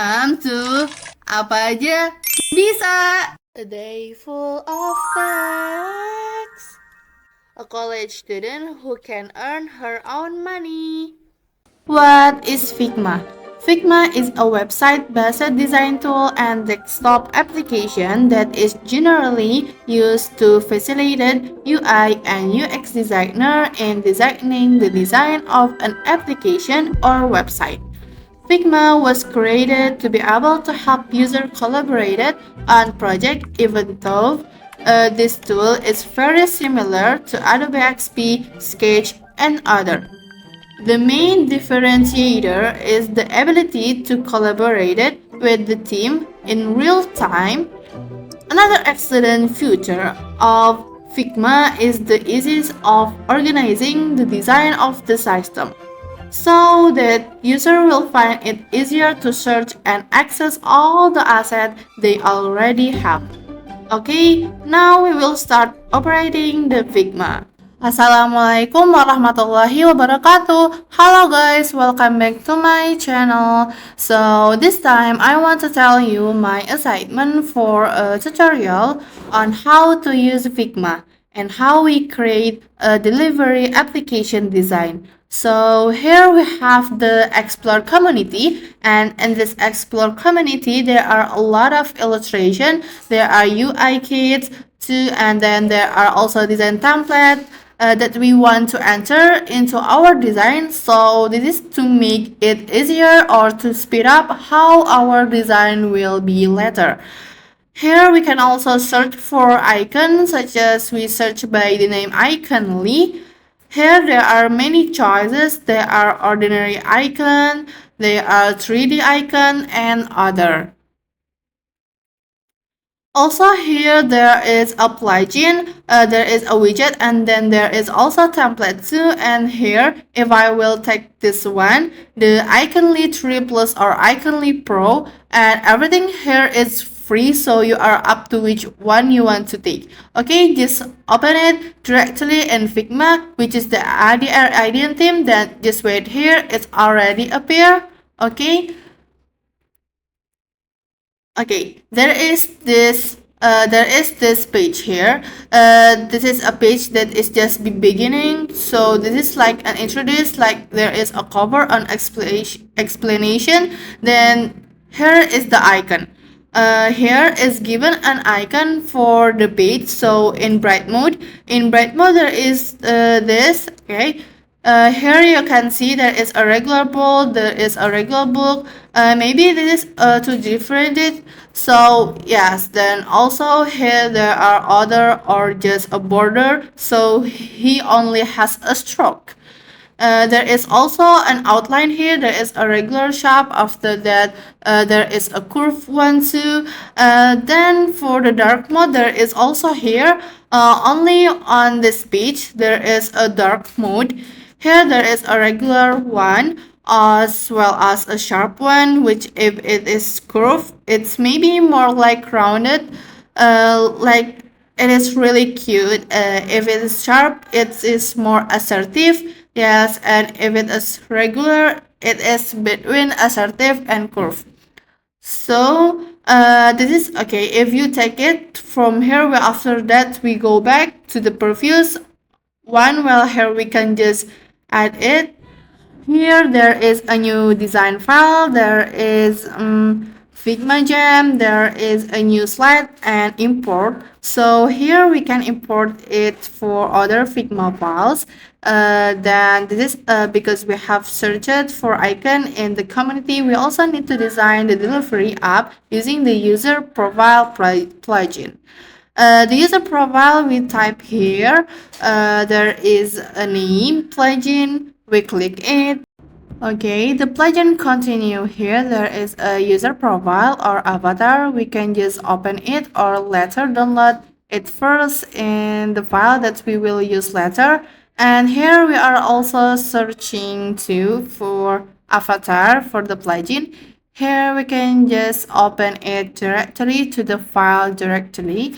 Welcome to Apa Aja Bisa. A day full of facts. A college student who can earn her own money. What is Figma? Figma is a website-based design tool and desktop application that is generally used to facilitate UI and UX designer in designing the design of an application or website. Figma was created to be able to help users collaborate on projects even though this tool is very similar to Adobe XP, Sketch, and others. The main differentiator is the ability to collaborate with the team in real time. Another excellent feature of Figma is the ease of organizing the design of the system, so that user will find it easier to search and access all the assets they already have. Okay, now we will start operating the Figma. Assalamualaikum warahmatullahi wabarakatuh. Hello guys, welcome back to my channel. So this time I want to tell you my assignment for a tutorial on how to use Figma and how we create a delivery application design. So here we have the Explore community, and in this Explore community there are a lot of illustration, there are UI kits too, and then there are also design templates that we want to enter into our design. So this is to make it easier or to speed up how our design will be later. Here we can also search for icons, such as we search by the name Iconly. Here there are many choices. There are ordinary icon, there are 3D icon, and other. Also here there is a plugin, there is a widget, and then there is also template too. And here if I will take this one, the Iconly 3 Plus or Iconly Pro, and everything here is free, so you are up to which one you want to take. Okay, just open it directly in Figma, which is the ADR IDN theme. Then just wait here, it's already appear. Okay. Okay, there is this page here. This is a page that is just beginning. So this is like an introduce, like there is a cover on explanation. Then here is the icon. Here is given an icon for the page. So in bright mode there is this. Okay. Here you can see there is a regular bold, there is a regular book. Maybe this is too different. So yes, then also here there are other or just a border. So he only has a stroke. There is also an outline here. There is a regular shape. After that, there is a curved one too. Then for the dark mode, there is also here. Only on this page there is a dark mode. Here there is a regular one as well as a sharp one, which if it is curved, it's maybe more like rounded, like it is really cute. If it is sharp, it is more assertive. Yes, and if it is regular, it is between assertive and curved. So this is okay. If you take it from here, after that we go back to the previous one. Well, here we can just add it. Here there is a new design file. There is Figma gem. There is a new slide and import. So here we can import it for other Figma files. Then this is because we have searched for icon in the community. We also need to design the delivery app using the user profile plugin. The user profile we type here. There is a name plugin. We click it. Okay, the plugin continue here. There is a user profile or avatar. We can just open it or later download it first in the file that we will use later. And here we are also searching too for avatar for the plugin. Here we can just open it directly to the file directly.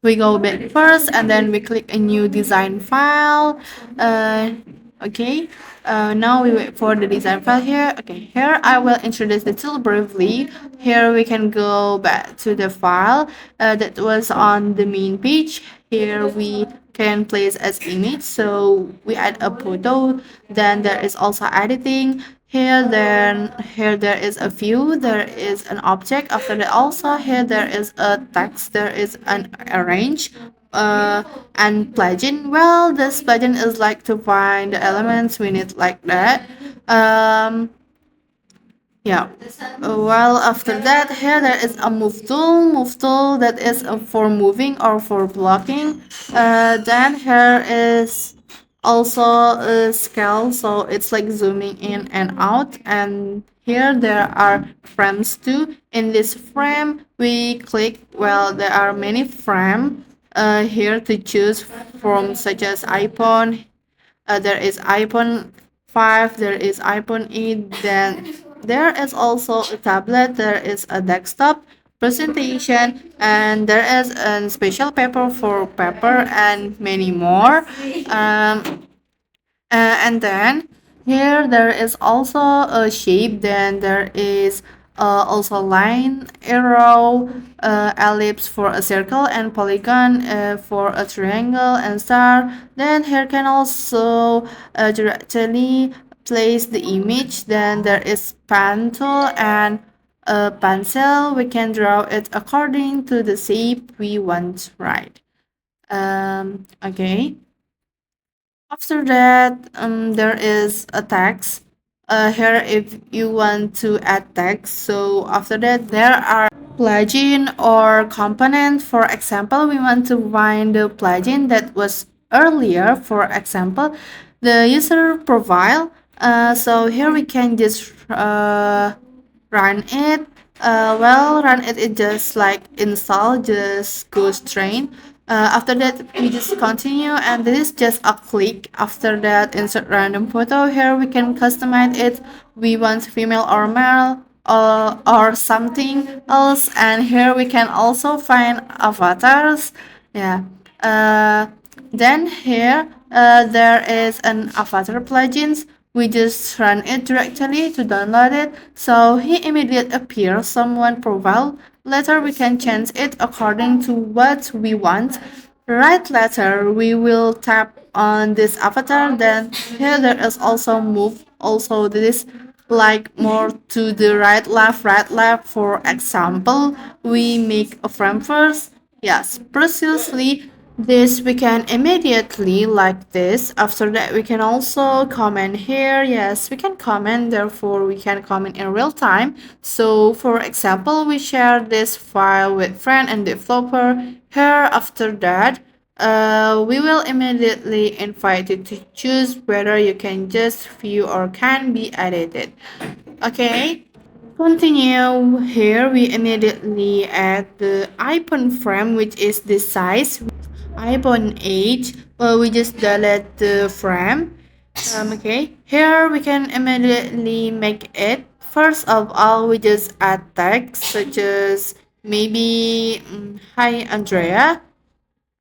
We go back first and then we click a new design file. Okay, now we wait for the design file here. Okay, here I will introduce the tool briefly. Here we can go back to the file that was on the main page. Here we can place as image, so we add a photo. Then there is also editing. Here there is a view, there is an object. After that also here there is a text, there is an arrange. uh and plugin, well, this plugin is like to find the elements we need like that. um yeah. Well, after that, here there is a move tool that is for moving or for blocking. Then here is also a scale, so it's like zooming in and out. And here there are frames too. In this frame, we click, well, there are many frame here to choose from, such as iPhone. There is iPhone 5, there is iPhone 8, then there is also a tablet, there is a desktop presentation, and there is a special paper for paper and many more. Um, and then here there is also a shape, then there is also line, arrow, ellipse for a circle, and polygon for a triangle and star. Then here can also directly place the image. Then there is pen tool and a pencil. We can draw it according to the shape we want, right? Okay. After that, there is a text. Here, if you want to add text, so after that, there are plugin or component. For example, we want to find the plugin that was earlier. For example, the user profile. So here we can just run it. Well, run it. It just like install, just go straight. After that, we just continue, and this is just a click. After that, insert random photo. Here we can customize it. We want female or male, or something else. And here we can also find avatars. Yeah. Then here there is an avatar plugins. We just run it directly to download it, so he immediately appears someone profile. Later we can change it according to what we want. Right later we will tap on this avatar. Then here there is also move. Also this like more to the right left. For example, we make a frame first. Yes, precisely. This we can immediately like this. After that, we can also comment here. Yes, we can comment. Therefore, we can comment in real time. So, for example, we share this file with friend and developer. Here, after that, we will immediately invite you to choose whether you can just view or can be edited. Okay. Continue. Here we immediately add the icon frame, which is the size iPhone 8. Well, we just delete the frame. Okay, here we can immediately make it. First of all, we just add text such as maybe hi Andrea,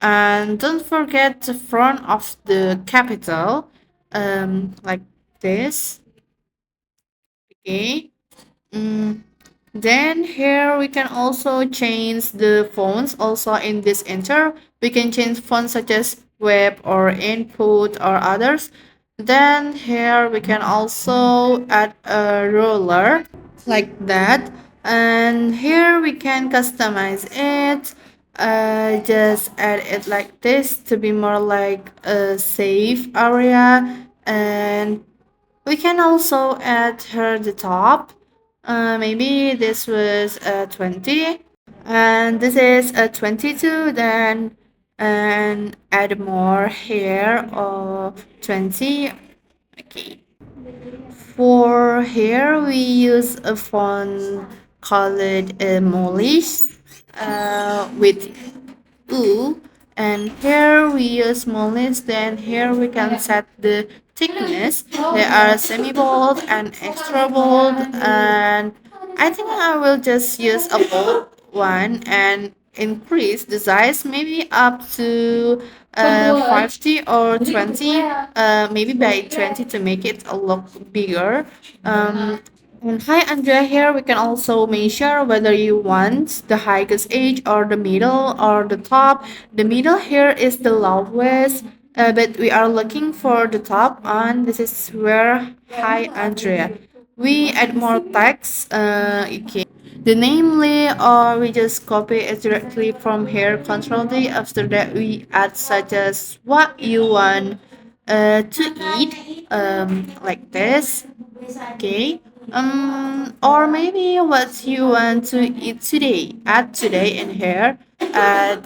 and don't forget the front of the capital, like this. Okay. Mm, then here we can also change the fonts. Also in this enter, we can change fonts such as web or input or others. Then here we can also add a ruler like that. And here we can customize it. Just add it like this to be more like a safe area. And we can also add her the top. Maybe this was 20, and this is a 22. Then and add more here of 20. Okay. For here, we use a font called Molish with U, and here we use smallness. Then here we can set the thickness. They are semi bold and extra bold, and I think I will just use a bold one and increase the size maybe up to 50 or 20, maybe by 20 to make it a look bigger. And hi Andrea, here we can also measure whether you want the highest edge or the middle or the top. The middle here is the lowest, but we are looking for the top, and this is where hi Andrea. We add more text. Okay, the namely, or we just copy it directly from here. Control D. After that, we add such as what you want to eat, like this. Okay. Or maybe what you want to eat today. Add today in here. Add.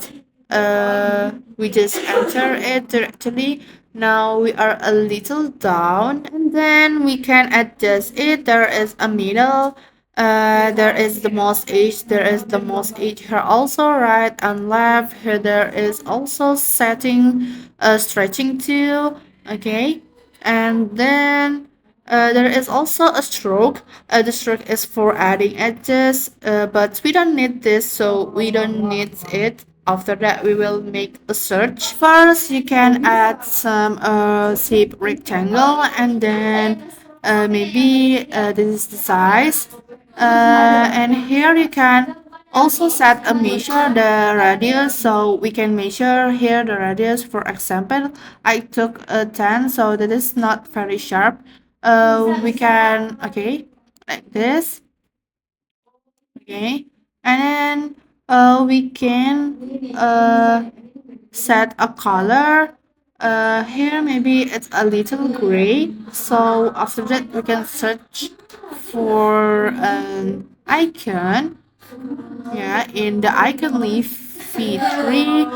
We just enter it directly. Now we are a little down, and then we can adjust it. There is a middle. There is the mouse edge. There is the mouse edge here also, right and left. Here there is also setting, stretching too. Okay, and then there is also a stroke. The stroke is for adding edges, but we don't need this, so we don't need it. After that, we will make a search. First, you can add some shape rectangle, and then maybe this is the size. And here you can also set a measure the radius, so we can measure here the radius. For example, I took a 10, so that is not very sharp. We can, okay, like this. Okay, and then we can set a color. Here maybe it's a little gray, so after that we can search for an icon. Yeah, in the icon leaf feed tree.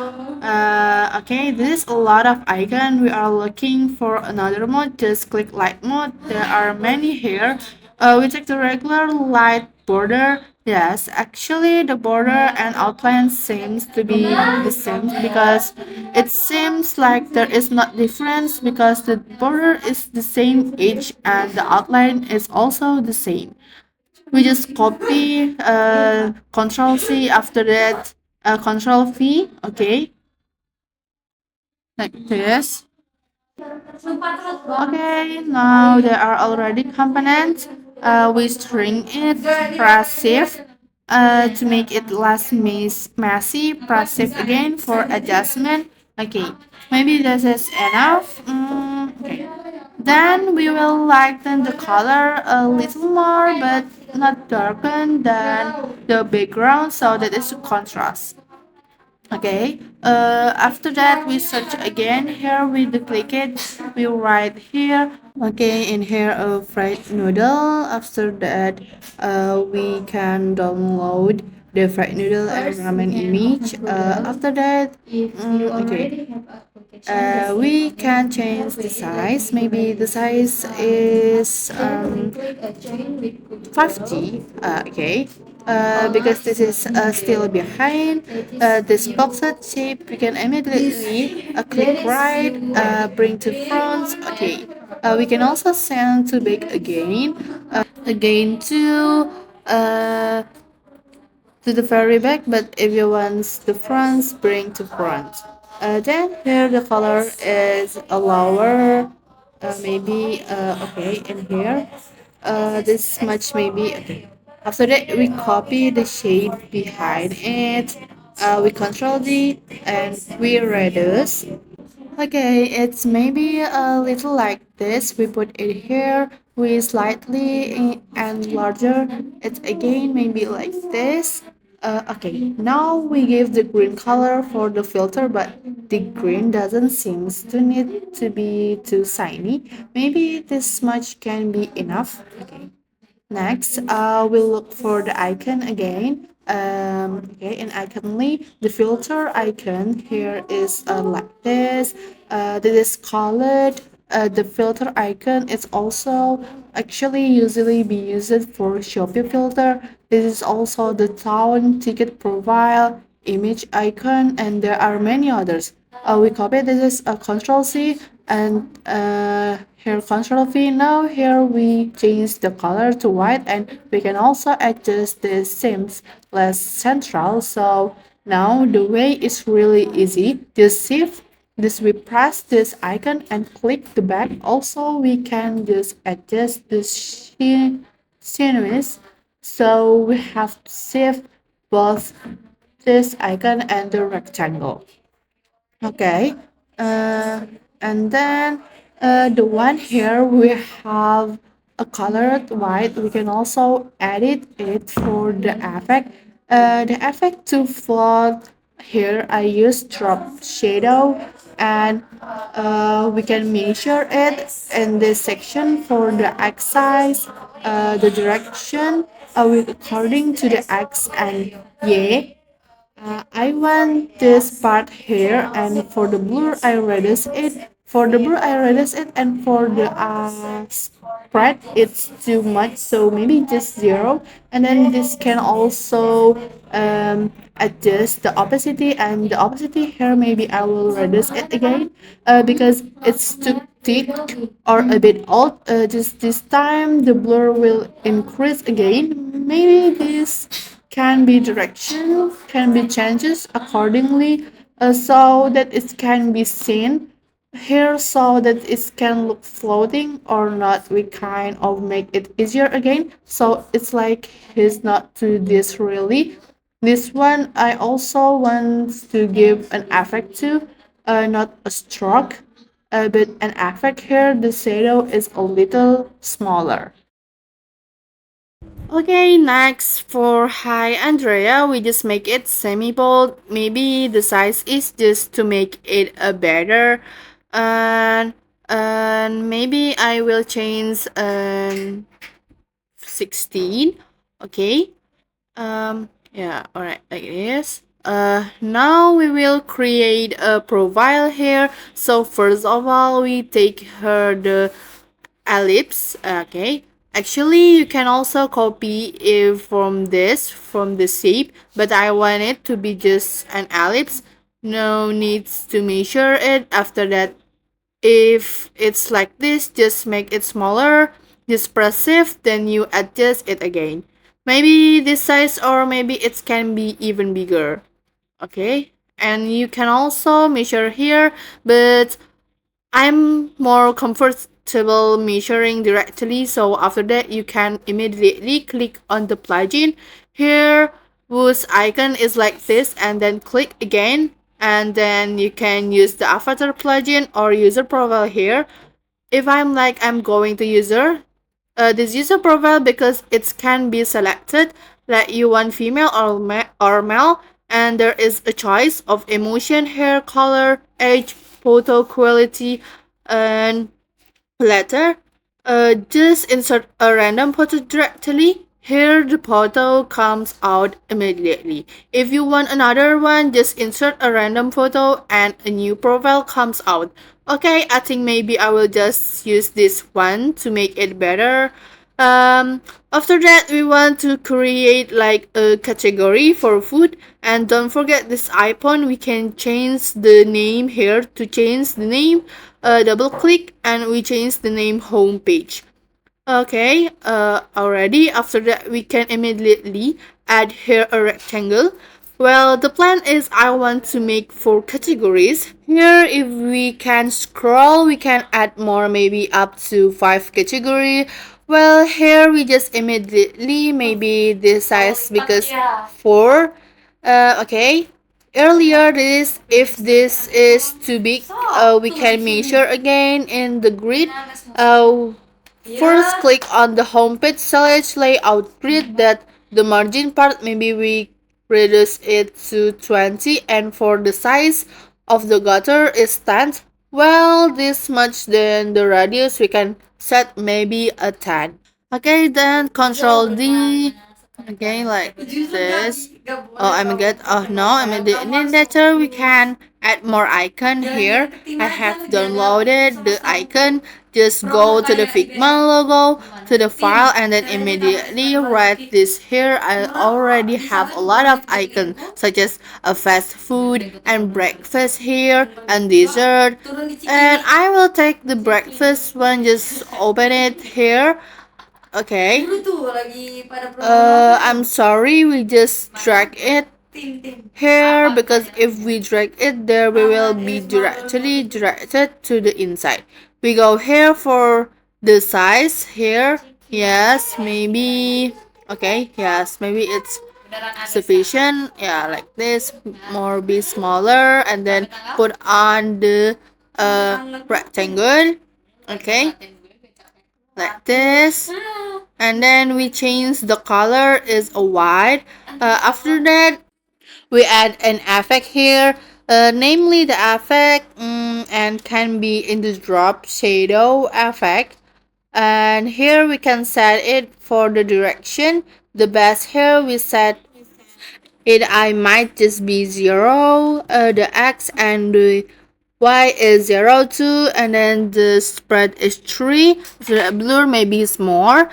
Okay, this is a lot of icon. We are looking for another mode. Just click light mode. There are many here. We take the regular light border. Yes, actually the border and outline seems to be the same because it seems like there is not difference because the border is the same edge and the outline is also the same. We just copy, control C, after that control V, okay, like this. Okay, now there are already components. We string it, press shift to make it less messy, press shift again for adjustment. Okay, maybe this is enough. Okay. Then we will lighten the color a little more, but not darken than the background, so that is a contrast. Okay, after that we search again. Here we duplicate, we write here. Okay, in here a fried noodle. After that, we can download the fried noodle and ramen image. After that, okay, we can change the size. Maybe the size is 5G. Okay. Because this is still behind this boxed shape, we can immediately click right, bring to front. Okay. We can also send to back again, again to the very back, but if you want the fronts, bring to front. Then here the color is a lower, maybe okay in here. This much maybe okay. After that, we copy the shape behind it. We control D and we reduce. Okay, it's maybe a little like this. We put it here. We slightly and larger. It's again maybe like this. Okay, now we give the green color for the filter, but the green doesn't seem to need to be too shiny. Maybe this much can be enough. Okay. Next, we'll look for the icon again. Okay, in iconly, the filter icon here is like this. This is colored. The filter icon is also actually usually be used for Shopee filter. This is also the town ticket profile, image icon, and there are many others. We copy this is a Control C and here Control V. Now here we change the color to white and we can also adjust the seams less central. So now the way is really easy. Just shift this we press this icon and click the back. Also, we can just adjust the sceneries. So we have to save both this icon and the rectangle. Okay, uh, and then the one here we have a colored white. We can also edit it for the effect. The effect to float here I use drop shadow, and we can measure it in this section for the X size, the direction according to the X and Y. I want this part here, and for the blur I reduce it. For the blur I reduce it, and for the spread it's too much, so maybe just zero. And then this can also adjust the opacity, and the opacity here maybe I will reduce it again because it's too thick or a bit old. Just this time the blur will increase again. Maybe this can be direction, can be changes accordingly, so that it can be seen here, so that it can look floating or not. We kind of make it easier again, so it's like he's not to this really. This one I also want to give an effect to, not a stroke, but an effect here. The shadow is a little smaller. Okay, next for Hi Andrea, we just make it semi-bold. Maybe the size is just to make it a better. And maybe I will change 16. Okay. Yeah, alright, like this. Now we will create a profile here. So first of all, we take her the ellipse. Okay, actually you can also copy it from the shape, but I want it to be just an ellipse. No needs to measure it. After that, if it's like this, just make it smaller, just press shift, then you adjust it again. Maybe this size, or maybe it can be even bigger. Okay, and you can also measure here, but I'm more comfortable measuring directly, so after that you can immediately click on the plugin. Here, whose icon is like this, and then click again, and then you can use the avatar plugin or user profile here. If I'm going to user, this user profile, because it can be selected that you want female or male, and there is a choice of emotion, hair color, age, photo quality, and later, just insert a random photo directly. Here the photo comes out immediately. If you want another one, just insert a random photo and a new profile comes out. Okay, I think maybe I will just use this one to make it better. Um, After that, we want to create like a category for food, and don't forget this icon. We can change the name here. To change the name, double click and we change the name homepage. Okay, already after that we can immediately add here a rectangle. Well, the plan is I want to make 4 categories. Here, if we can scroll, we can add more, maybe up to 5 category. Well, here we just immediately maybe this size because 4. Okay. Earlier this, if this is too big, we can measure again in the grid. First, click on the homepage select layout grid, that the margin part, maybe we reduce it to 20, and for the size of the gutter is 10. Well, this much, then the radius we can set maybe a 10. Okay, then control D. Okay, like this. Oh, I'm good. Oh no, I'm in the later we can add more icon here. I have downloaded the icon. Just go to the Figma logo, to the file, and then immediately write this here. I already have a lot of icons such as a fast food and breakfast here and dessert. And I will take the breakfast one, just open it here. Okay. I'm sorry, we just drag it here, because if we drag it there, we will be directly directed to the inside. We go here for the size here. Yes, maybe. Okay, yes, maybe it's sufficient. Yeah, like this, more be smaller, and then put on the rectangle. Okay, like this, and then we change the color is a white. After that, we add an effect here, namely the effect, and can be in the drop shadow effect. And here we can set it for the direction. The best here we set it, I might just be 0, the x and the y is 0 2, and then the spread is 3. The blur maybe is more.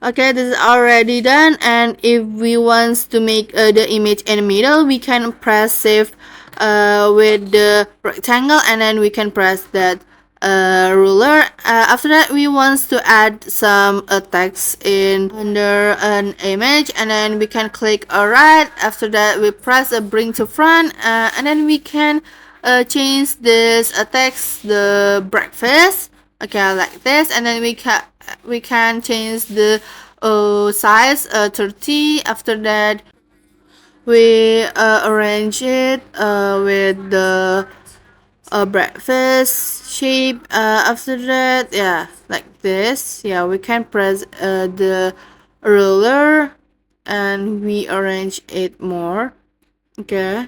Okay, this is already done, and if we want to make the image in the middle, we can press shift with the rectangle, and then we can press that ruler. After that, we want to add some text in under an image, and then we can click alright. After that, we press bring to front, and then we can change this text the breakfast. Okay, like this, and then we can change the size 30. After that, we arrange it with the breakfast shape. After that, yeah, like this. Yeah, we can press the ruler and we arrange it more. Okay,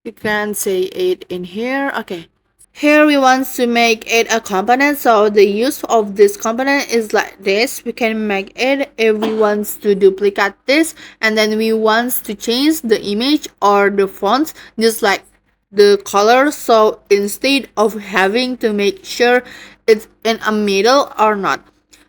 you can say it in here. Okay, here we want to make it a component, so the use of this component is like this. We can make it if we want to duplicate this, and then we want to change the image or the font, just like the color. So instead of having to make sure it's in a middle or not,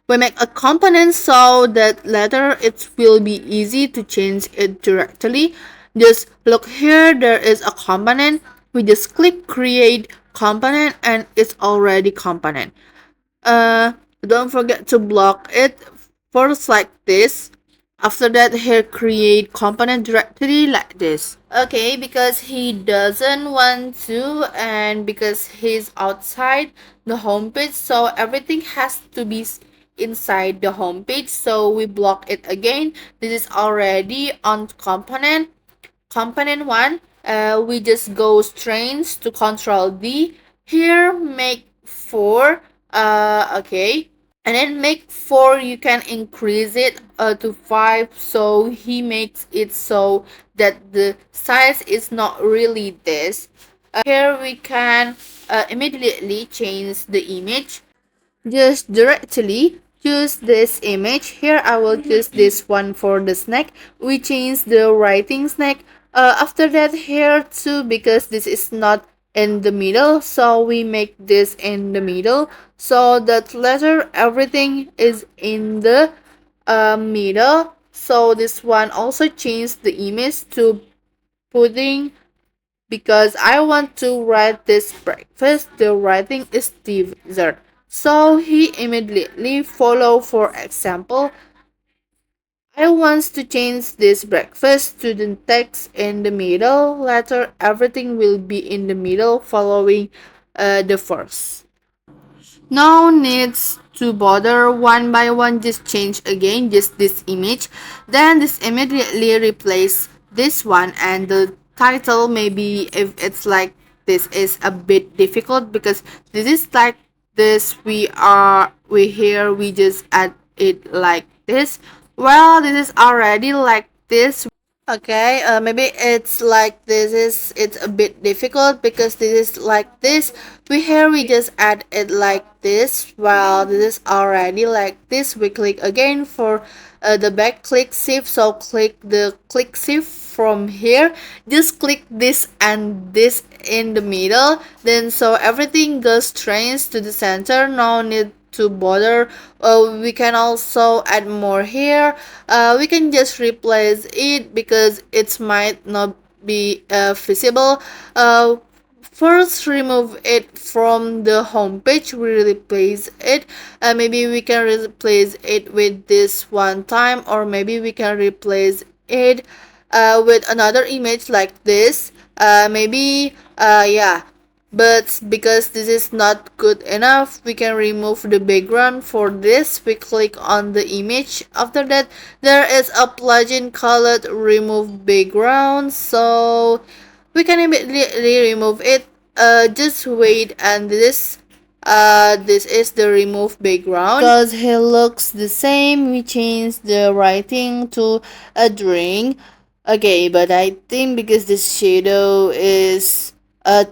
we make a component so that later it will be easy to change it directly. Just look here, there is a component. We just click create component and it's already component. Don't forget to block it first like this. After that, here create component directly like this. Okay, because he doesn't want to, and because he's outside the home page, so everything has to be inside the home page, so we block it again. This is already on component 1. We just go straight to control D. Here make 4. Okay, and then make 4, you can increase it to 5, so he makes it so that the size is not really this. Here we can immediately change the image. Just directly choose this image. Here I will choose this one for the snack. We change the writing snack. After that, here too, because this is not in the middle, so we make this in the middle, so that later everything is in the middle. So this one also change the image to pudding, because I want to write this breakfast. The writing is dessert, so he immediately follow. For example, I want to change this breakfast to the text in the middle. Later, everything will be in the middle following the first. No needs to bother one by one, just change again just this image, then this immediately replace this one, and the title, maybe if it's like this is a bit difficult because this is like this, we here we just add it like this. Well, this is already like this. Okay, maybe it's like this is it's a bit difficult because this is like this. We just add it like this. Well, this is already like this. We click again for the back, click shift. So click the click shift from here. Just click this and this in the middle. Then so everything goes straight to the center. No need to bother. We can also add more here. We can just replace it because it might not be visible. First, remove it from the home page. We replace it. Maybe we can replace it with this one time, or maybe we can replace it with another image like this. Maybe yeah, but because this is not good enough, we can remove the background. For this, we click on the image. After that, there is a plugin called remove background, so we can immediately remove it. Just wait, and this is the remove background. Because he looks the same, we change the writing to a drink. Okay, but I think because this shadow is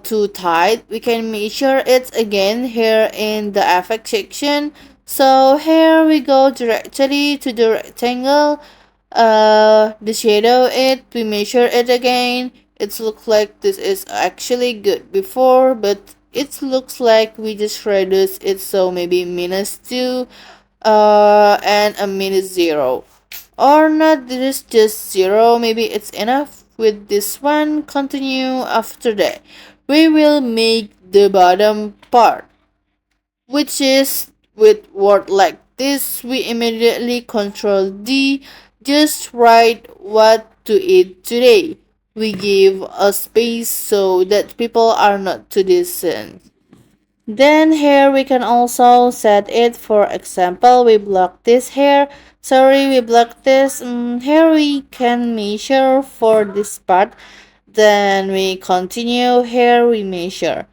too tight, we can measure it again here in the effect section. So here we go directly to the rectangle, the shadow it, we measure it again. It looks like this is actually good before, but it looks like we just reduce it, so maybe -2 and a -0, or not, this is just 0, maybe it's enough. With this one, continue. After that, we will make the bottom part, which is with word like this. We immediately control D, just write what to eat today. We give a space so that people are not too distant. Then here we can also set it. For example, we block this here. Sorry, we block this. Here we can measure for this part. Then we continue. Here we measure.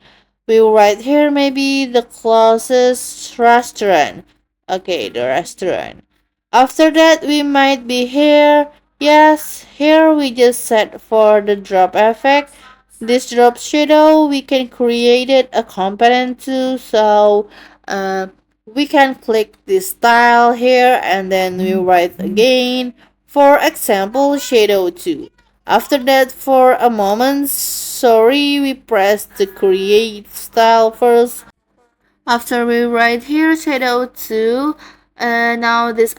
We will write here maybe the closest restaurant. Okay, the restaurant. After that, we might be here. Yes, here we just set for the drop effect. This drop shadow, we can create it a component too. So we can click this style here, and then we write again. For example, shadow 2. After that, for a moment, sorry, we press the create style first. After we write here shadow 2, now this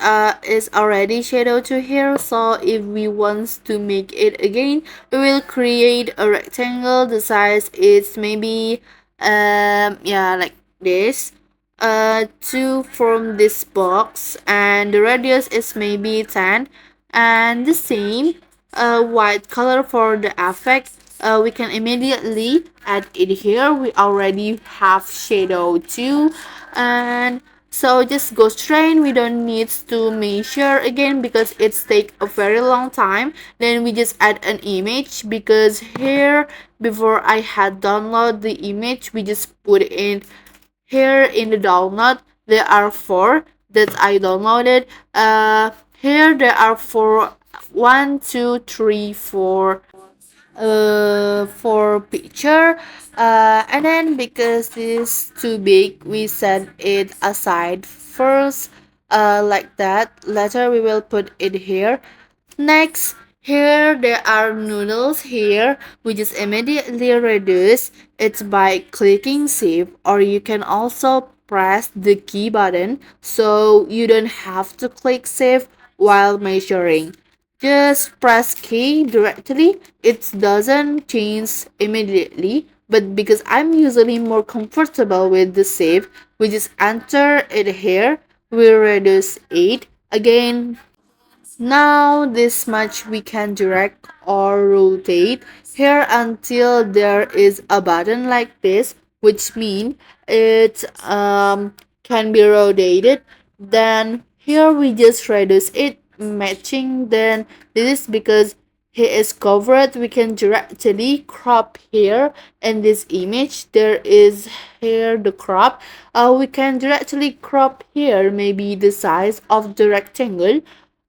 is already shadow 2 here, so if we want to make it again, we will create a rectangle. The size is maybe yeah, like this, 2 from this box, and the radius is maybe 10, and the same white color for the effect. We can immediately add it here. We already have shadow too, and so just go straight. We don't need to measure again because it's take a very long time. Then we just add an image, because here before I had download the image, we just put it in here in the download. There are 4 that I downloaded. Here there are 4, 1 2 3 4 for picture, and then because this too big, we set it aside first, like that. Later we will put it here. Next, here there are noodles here. We just immediately reduce it by clicking save, or you can also press the key button so you don't have to click save while measuring. Just press key directly. It doesn't change immediately, but because I'm usually more comfortable with the save, we just enter it here. We reduce 8 again. Now this much we can drag or rotate here until there is a button like this, which means it can be rotated. Then here we just reduce it matching. Then this is because he is covered. We can directly crop here in this image. There is here the crop. We can directly crop here maybe the size of the rectangle.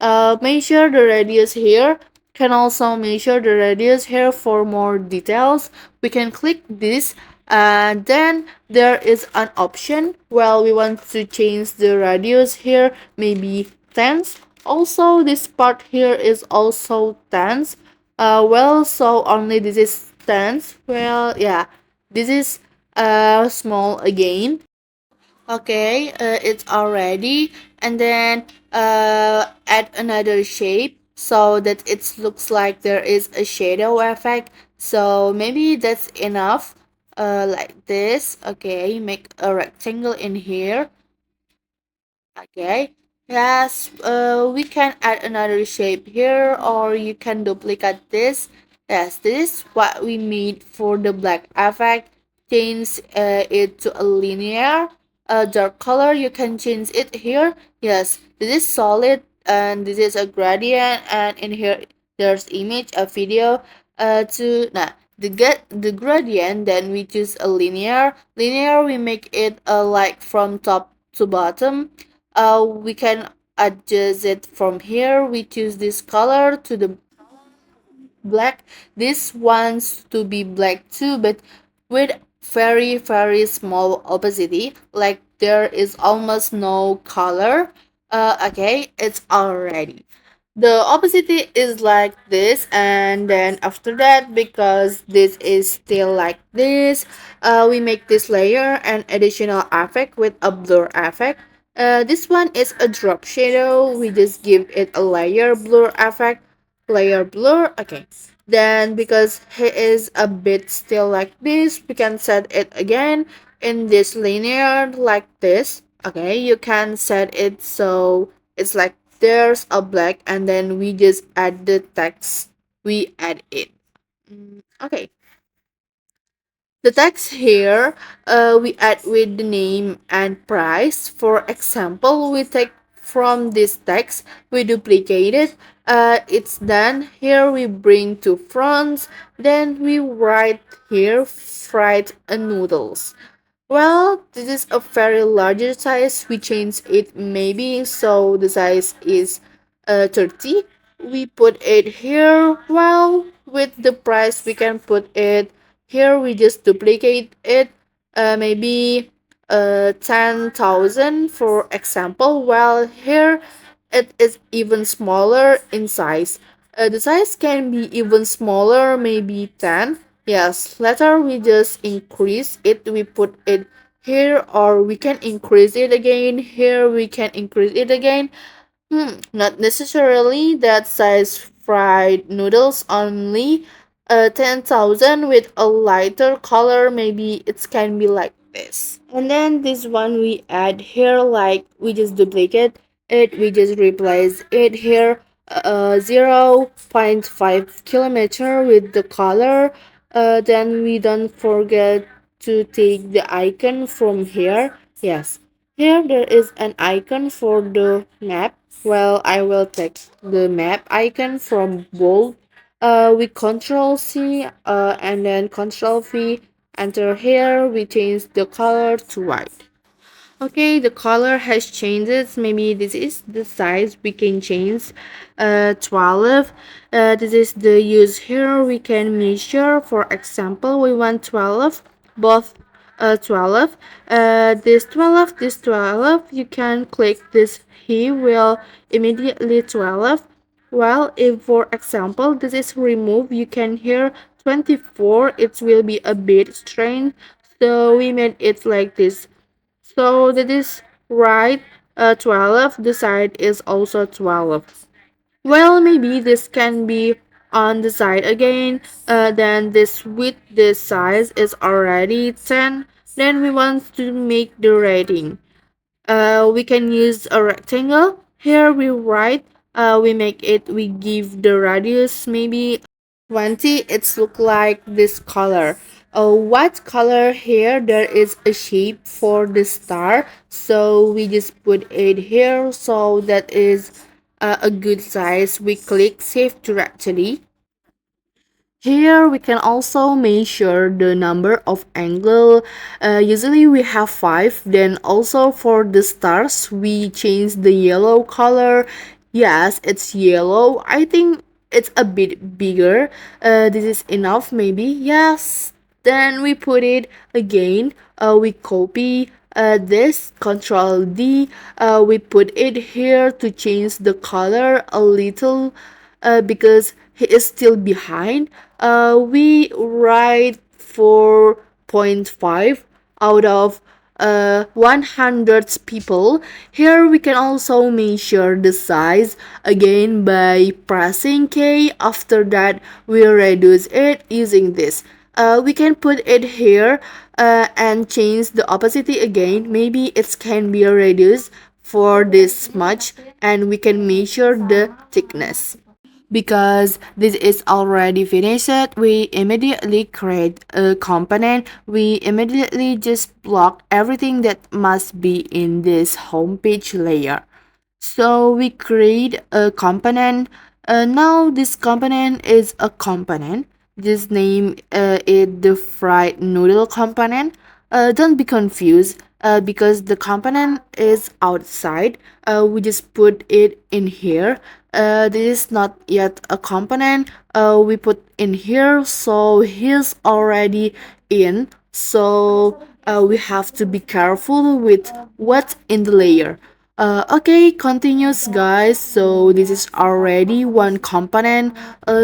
Measure the radius here. Can also measure the radius here. For more details, we can click this, and then there is an option. Well, we want to change the radius here, maybe tenths. Also, this part here is also tenths. Well, so only this is tenths. Well, yeah, this is small again. Okay, it's already. And then add another shape so that it looks like there is a shadow effect. So maybe that's enough. Like this. Okay, make a rectangle in here. Okay, Yes, we can add another shape here, or you can duplicate this. Yes, this is what we made for the black effect. Change it to a linear dark color. You can change it here. Yes, this is solid, and this is a gradient, and in here there's image, a video. To nah, the gradient. Then we choose a linear. Linear, we make it like from top to bottom. We can adjust it from here. We choose this color to the black. This wants to be black too, but with very small opacity, like there is almost no color. Okay, it's already the opacity is like this, and then after that, because this is still like this, we make this layer an additional effect with a blur effect. This one is a drop shadow. We just give it a layer blur effect, layer blur. Okay, then because he is a bit still like this, we can set it again in this linear like this. Okay, you can set it so it's like there's a black, and then we just add the text, we add it. Okay, the text here, we add with the name and price. For example, we take from this text, we duplicate it. It's done. Here we bring to front, then we write here fried noodles. Well, this is a very larger size. We change it maybe so the size is 30. We put it here. Well, with the price we can put it here. We just duplicate it. Maybe 10,000 for example. Well, here it is even smaller in size. The size can be even smaller, maybe 10. Yes, later we just increase it. We put it here, or we can increase it again. Here we can increase it again. Not necessarily that size fried noodles only. 10,000 with a lighter color. Maybe it can be like this. And then this one we add here, like we just duplicate it. We just replace it here. 0.5 kilometer with the color. Then we don't forget to take the icon from here. Yes, here there is an icon for the map. Well, I will take the map icon from bold. We control C and then control V. Enter here. We change the color to white. Okay, the color has changed. Maybe this is the size we can change. 12. This is the use here. We can measure. For example, we want 12, both 12. This 12. You can click this. He will immediately 12. Well, if for example this is removed, you can hear 24. It will be a bit strange. So we made it like this. So that is right. 12. The side is also 12. Well, maybe this can be on the side again. Then this width, this size is already 10. Then we want to make the rating. We can use a rectangle. Here we write, we make it, we give the radius maybe 20. It's look like this color. What color here? There is a shape for the star, so we just put it here. So that is a good size. We click save directly. Here we can also measure the number of angle. Usually we have 5. Then also for the stars we change the yellow color. Yes, it's yellow. I think it's a bit bigger. This is enough maybe. Yes. Then we put it again. We copy this, control D. We put it here to change the color a little because he is still behind. We write 4.5 out of 100 people. Here we can also measure the size again by pressing K. After that, we reduce it using this. We can put it here and change the opacity again. Maybe it can be reduced for this much, and we can measure the thickness. Because this is already finished, we immediately create a component. We immediately just block everything that must be in this home page layer. So we create a component. Now this component is a component. Just name it the fried noodle component. Don't be confused because the component is outside. We just put it in here. This is not yet a component. We put in here, so he's already in. So we have to be careful with what's in the layer. Okay, continues guys. So this is already one component.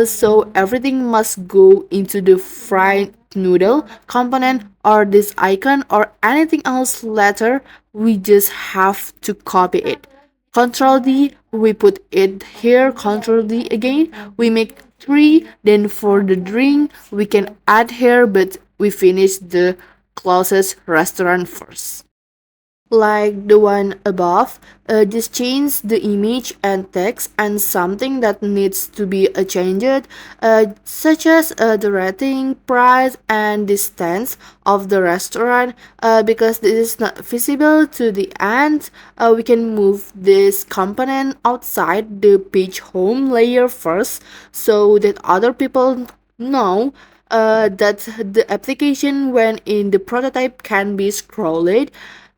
So everything must go into the fried noodle component or this icon or anything else later. We just have to copy it. Control D, we put it here. Control D again. We make three. Then for the drink, we can add here, but we finish the closest restaurant first like the one above. Just change the image and text and something that needs to be changed, such as the rating, price, and distance of the restaurant. Because this is not visible to the end, we can move this component outside the page home layer first so that other people know that the application when in the prototype can be scrolled.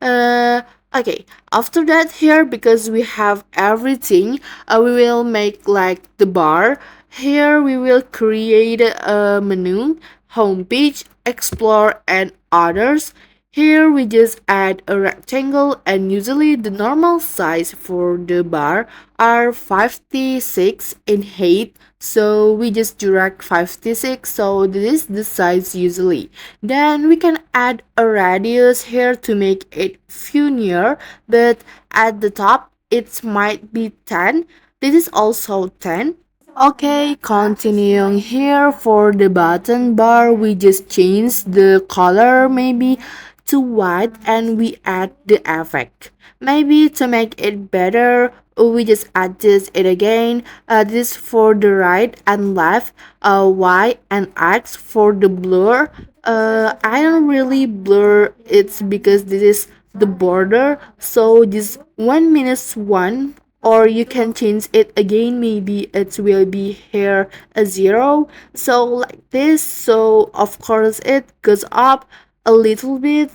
uh okay, after that here, because we have everything, we will make like the bar. Here we will create a menu, homepage, explore, and others. Here we just add a rectangle, and usually the normal size for the bar are 56 in height, so we just drag 56, so this is the size usually. Then we can add a radius here to make it funnier, but at the top it might be 10. This is also 10. Okay, continuing here for the button bar, we just change the color maybe to white and we add the effect. Maybe to make it better, we just adjust it again. This for the right and left, Y and X for the blur. I don't really blur it's because this is the border, so this 1 minus 1, or you can change it again, maybe it will be here a 0, so like this. So of course it goes up a little bit.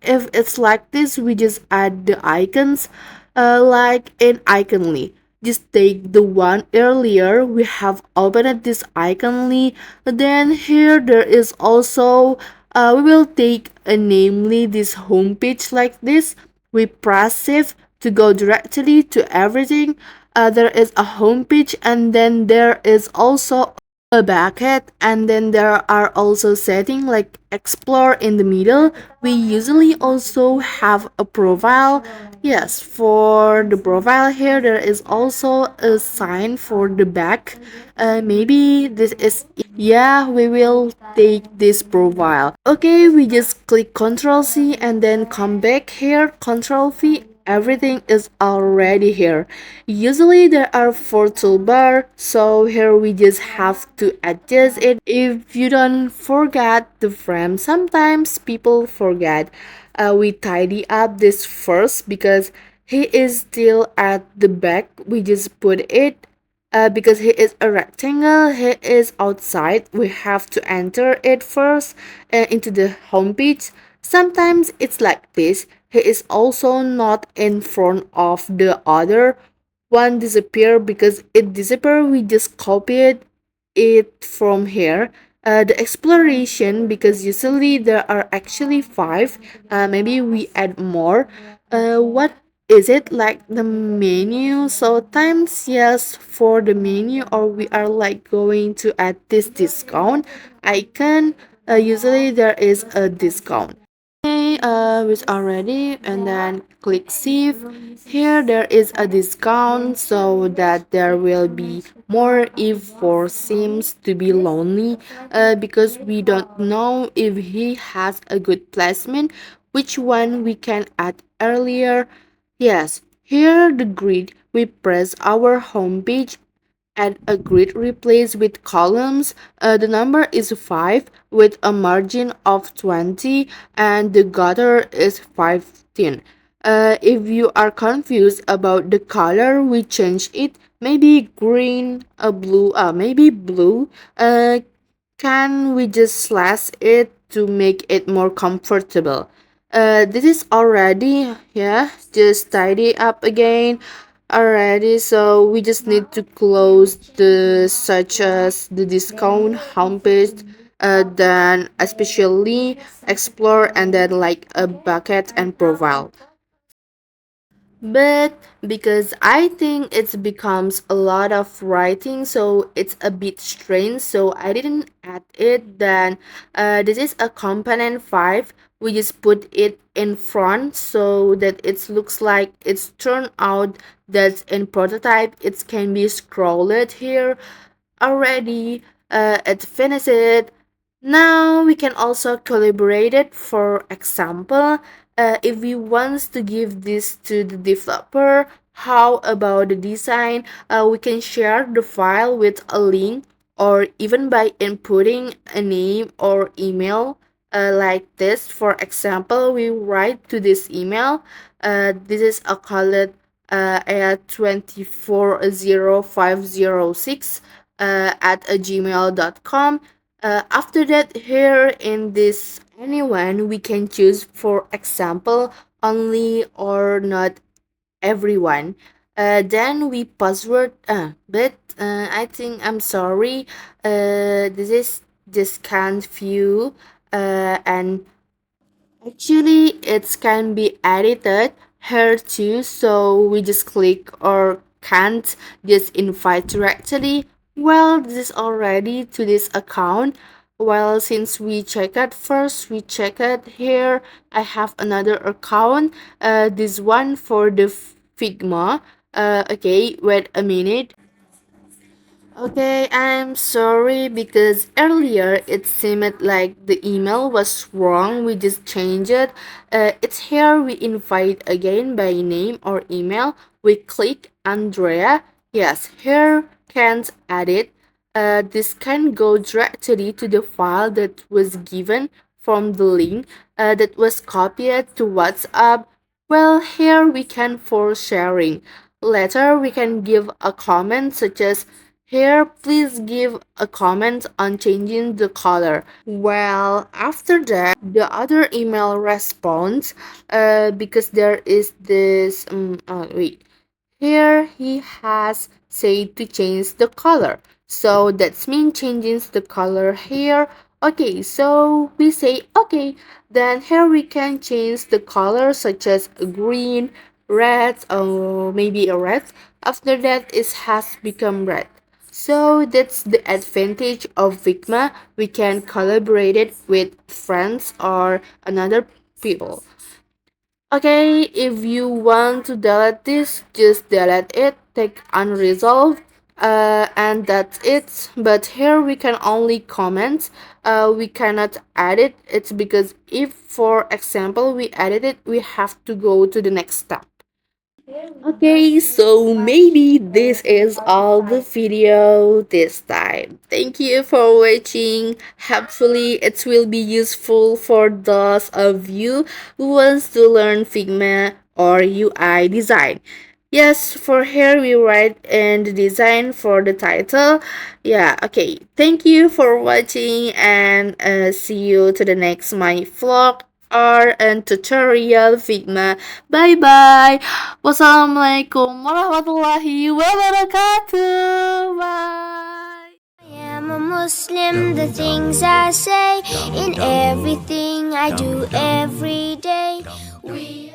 If it's like this, we just add the icons like in iconly. Just take the one earlier we have opened this iconly. Then here there is also we will take a namely this home page like this. We press shift to go directly to everything. There is a home page, and then there is also a bucket, and then there are also settings like explore in the middle. We usually also have a profile. Yes, for the profile here there is also a sign for the back. Maybe this is, yeah, we will take this profile. Okay, we just click Ctrl C and then come back here, Ctrl V. Everything is already here. Usually there are 4 toolbar, so here we just have to adjust it. If you don't forget the frame, sometimes people forget. We tidy up this first because he is still at the back. We just put it because he is a rectangle, he is outside. We have to enter it first into the home page. Sometimes it's like this. He is also not in front of the other one disappear. Because it disappear, we just copied it from here. The exploration, because usually there are actually 5, maybe we add more. What is it like the menu? So times yes for the menu, or we are like going to add this discount icon. Usually there is a discount. Okay, with already, and then click save. Here there is a discount so that there will be more if for seems to be lonely, because we don't know if he has a good placement, which one we can add earlier. Yes, Here the grid, we press our home page, add a grid replace with columns. The number is 5 with a margin of 20 and the gutter is 15. If you are confused about the color, we change it. Maybe green, blue, maybe blue. Can we just slash it to make it more comfortable? This is already, yeah, just tidy up again already. So we just need to close the such as the discount homepage, then especially explore and then like a bucket and profile. But because I think it becomes a lot of writing, so it's a bit strange, so I didn't add it. Then this is a component 5. We just put it in front so that it looks like it's turned out that in prototype it can be scrolled here already. It finished. Now we can also collaborate it. For example, if we want to give this to the developer, how about the design? We can share the file with a link or even by inputting a name or email, like this. For example, we write to this email. This is a called at 240506 at a gmail.com. After that, here in this anyone, we can choose, for example, only or not everyone. Then we password, but I think I'm sorry. This is just can't view, and actually, it can be edited here too, so we just click or can't just invite directly. Well, this is already to this account. Well, since we check it first, we check it here. I have another account. This one for the Figma. Okay, wait a minute. Okay, I'm sorry because earlier it seemed like the email was wrong. We just changed it. It's here we invite again by name or email. We click Andrea. Yes, here can't edit. This can go directly to the file that was given from the link that was copied to WhatsApp. Well, here we can for sharing. Later, we can give a comment such as here, please give a comment on changing the color. Well, after that, the other email response, because there is this, wait, here he has said to change the color. So that's mean changing the color here. Okay, so we say okay. Then here we can change the color such as green, red, or maybe a red. After that, it has become red. So that's the advantage of Figma. We can collaborate it with friends or another people. Okay, if you want to delete this, just delete it, take unresolved, and that's it. But here we can only comment, we cannot edit it. It's because if, for example, we edit it, we have to go to the next step. Okay, so maybe this is all the video this time. Thank you for watching. Hopefully it will be useful for those of you who wants to learn Figma or UI design. Yes, for here we write and design for the title. Yeah, okay. Thank you for watching and see you to the next my vlog or and tutorial Figma. Bye bye. Wassalamualaikum warahmatullahi wabarakatuh. Bye. I am a Muslim, the things I say in everything I do every day. We